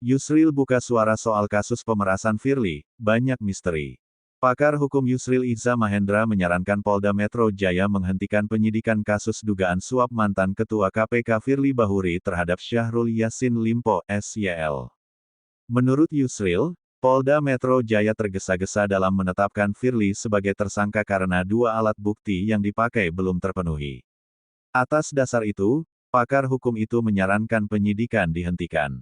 Yusril buka suara soal kasus pemerasan Firly, banyak misteri. Pakar hukum Yusril Iza Mahendra menyarankan Polda Metro Jaya menghentikan penyidikan kasus dugaan suap mantan Ketua KPK Firly Bahuri terhadap Syahrul Yassin Limpo, SYL. Menurut Yusril, Polda Metro Jaya tergesa-gesa dalam menetapkan Firly sebagai tersangka karena dua alat bukti yang dipakai belum terpenuhi. Atas dasar itu, pakar hukum itu menyarankan penyidikan dihentikan.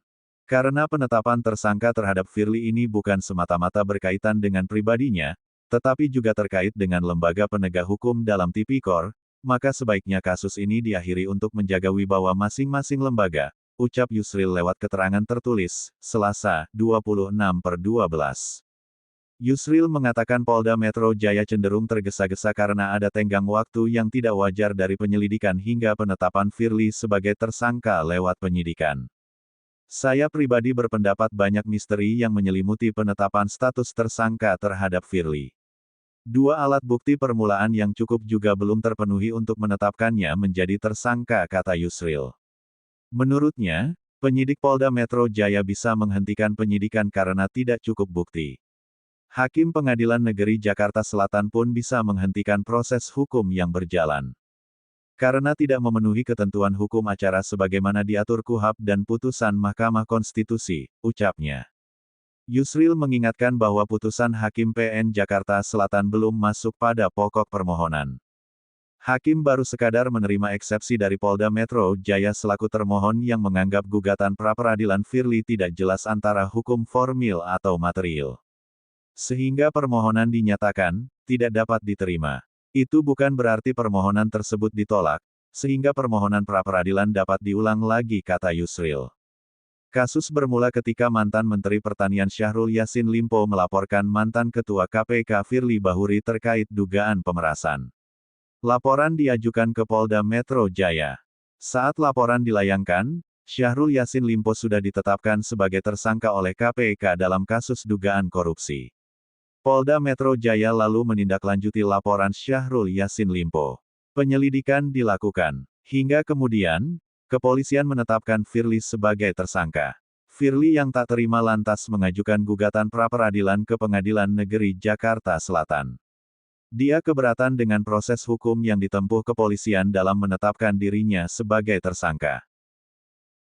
Karena penetapan tersangka terhadap Firly ini bukan semata-mata berkaitan dengan pribadinya, tetapi juga terkait dengan lembaga penegak hukum dalam Tipikor, maka sebaiknya kasus ini diakhiri untuk menjaga wibawa masing-masing lembaga, ucap Yusril lewat keterangan tertulis, Selasa, 26/12. Yusril mengatakan Polda Metro Jaya cenderung tergesa-gesa karena ada tenggang waktu yang tidak wajar dari penyelidikan hingga penetapan Firly sebagai tersangka lewat penyidikan. Saya pribadi berpendapat banyak misteri yang menyelimuti penetapan status tersangka terhadap Firly. Dua alat bukti permulaan yang cukup juga belum terpenuhi untuk menetapkannya menjadi tersangka, kata Yusril. Menurutnya, penyidik Polda Metro Jaya bisa menghentikan penyidikan karena tidak cukup bukti. Hakim Pengadilan Negeri Jakarta Selatan pun bisa menghentikan proses hukum yang berjalan. Karena tidak memenuhi ketentuan hukum acara sebagaimana diatur KUHP dan putusan Mahkamah Konstitusi, ucapnya. Yusril mengingatkan bahwa putusan Hakim PN Jakarta Selatan belum masuk pada pokok permohonan. Hakim baru sekadar menerima eksepsi dari Polda Metro Jaya selaku termohon yang menganggap gugatan pra-peradilan Firly tidak jelas antara hukum formil atau material. Sehingga permohonan dinyatakan tidak dapat diterima. Itu bukan berarti permohonan tersebut ditolak, sehingga permohonan pra-peradilan dapat diulang lagi, kata Yusril. Kasus bermula ketika mantan Menteri Pertanian Syahrul Yassin Limpo melaporkan mantan Ketua KPK Firly Bahuri terkait dugaan pemerasan. Laporan diajukan ke Polda Metro Jaya. Saat laporan dilayangkan, Syahrul Yassin Limpo sudah ditetapkan sebagai tersangka oleh KPK dalam kasus dugaan korupsi. Polda Metro Jaya lalu menindaklanjuti laporan Syahrul Yassin Limpo. Penyelidikan dilakukan. Hingga kemudian, kepolisian menetapkan Firly sebagai tersangka. Firly yang tak terima lantas mengajukan gugatan pra-peradilan ke Pengadilan Negeri Jakarta Selatan. Dia keberatan dengan proses hukum yang ditempuh kepolisian dalam menetapkan dirinya sebagai tersangka.